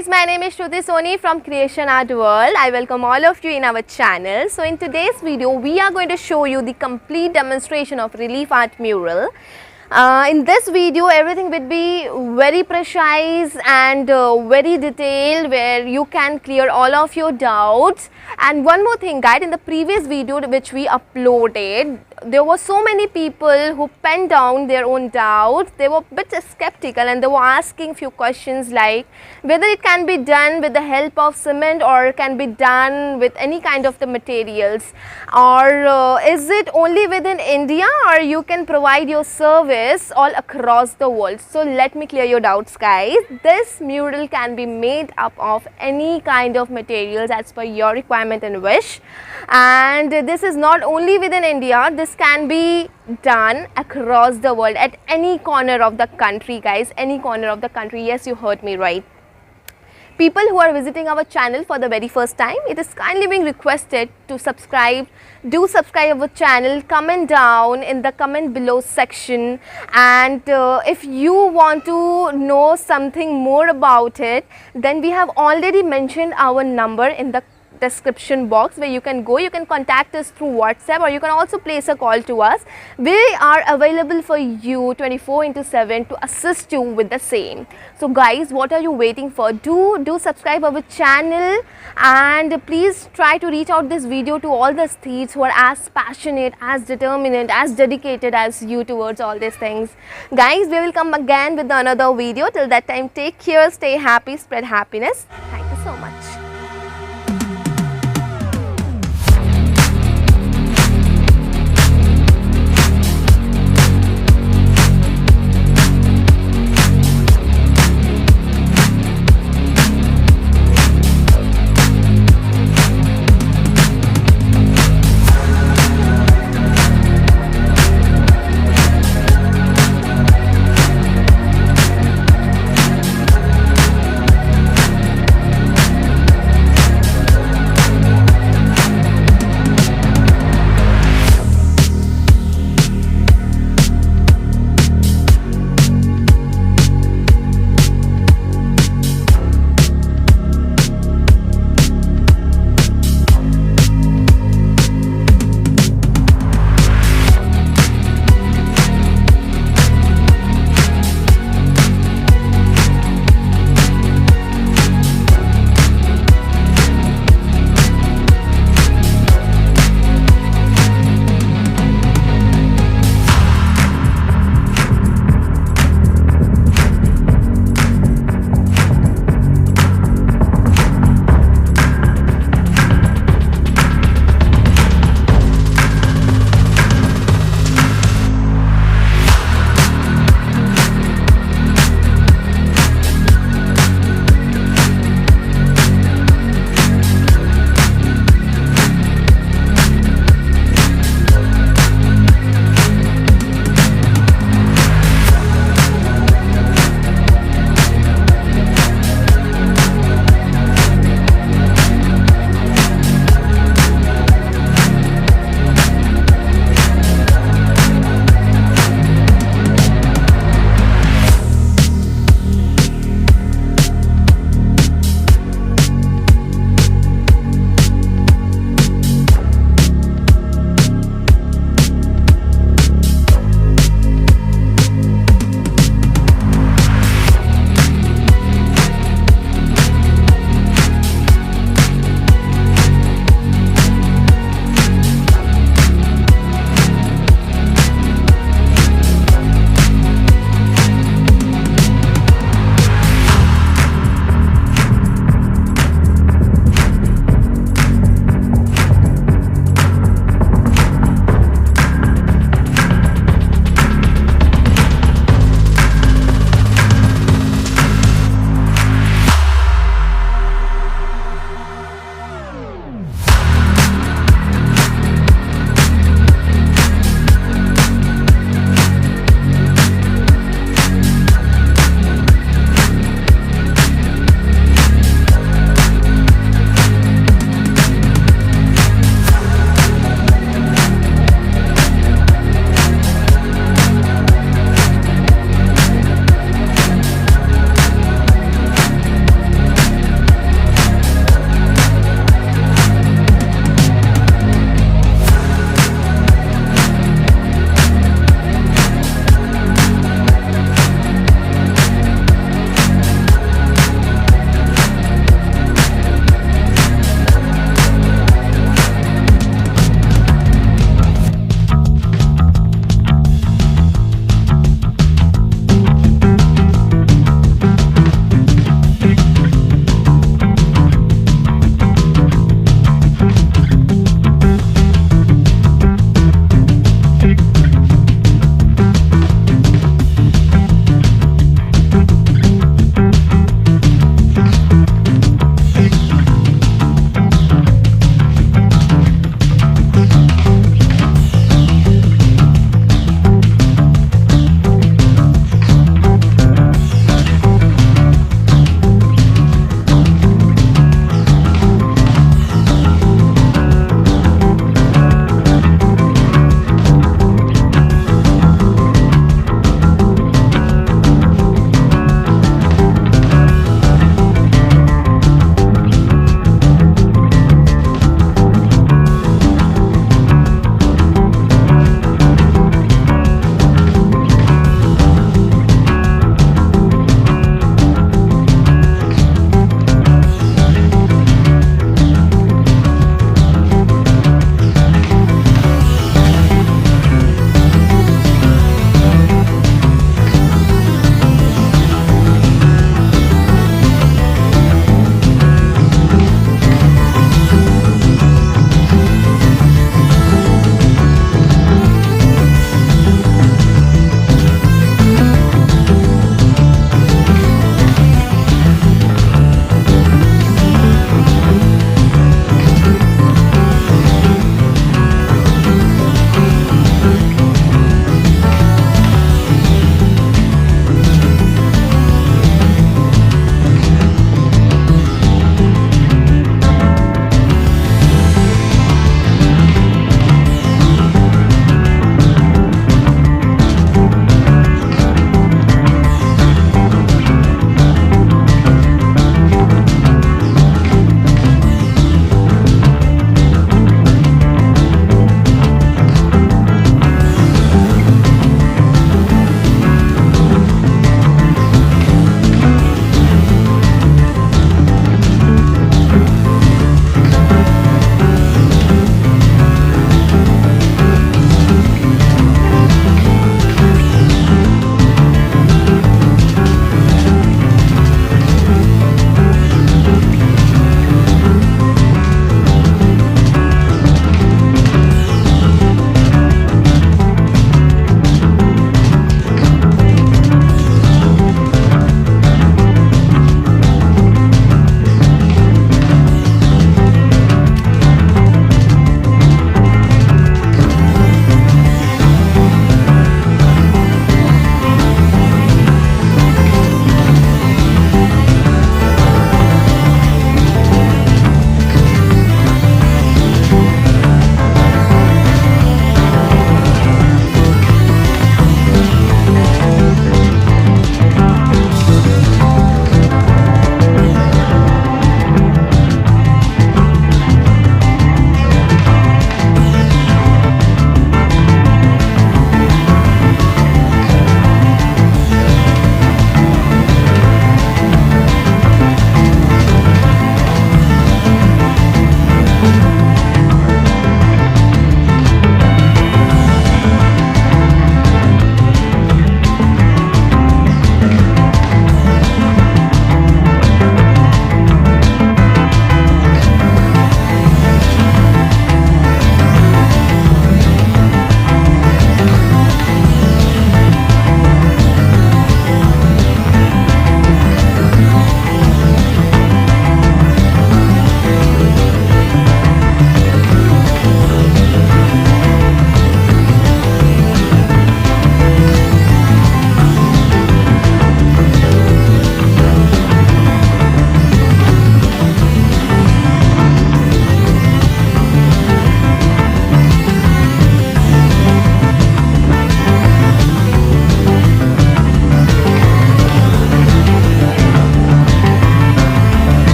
guys, my name is Shruti Soni from Creation Art World. I welcome all of you in our channel. So in today's video, we are going to show you the complete demonstration of relief art mural. In this video, everything will be very precise and very detailed, where you can clear all of your doubts. And one more thing guys, in the previous video which we uploaded, there were so many people who penned down their own doubts. They were a bit skeptical and they were asking few questions like whether it can be done with the help of cement or can be done with any kind of the materials, or is it only within India, or you can provide your service all across the world. So let me clear your doubts guys. This mural can be made up of any kind of materials as per your requirement and wish, and this is not only within India, this can be done across the world at any corner of the country guys, any corner of the country. Yes, you heard me right. People who are visiting our channel for the very first time, it is kindly being requested to subscribe. Do subscribe our channel, comment down in the comment below section, and if you want to know something more about it, then we have already mentioned our number in the description box, where you can go, you can contact us through WhatsApp, or you can also place a call to us. We are available for you 24/7 to assist you with the same. So guys, what are you waiting for? Do subscribe our channel, and please try to reach out this video to all the aesthetes who are as passionate, as determined, as dedicated as you towards all these things. Guys, we will come again with another video. Till that time, take care, stay happy, spread happiness. Thank you so much.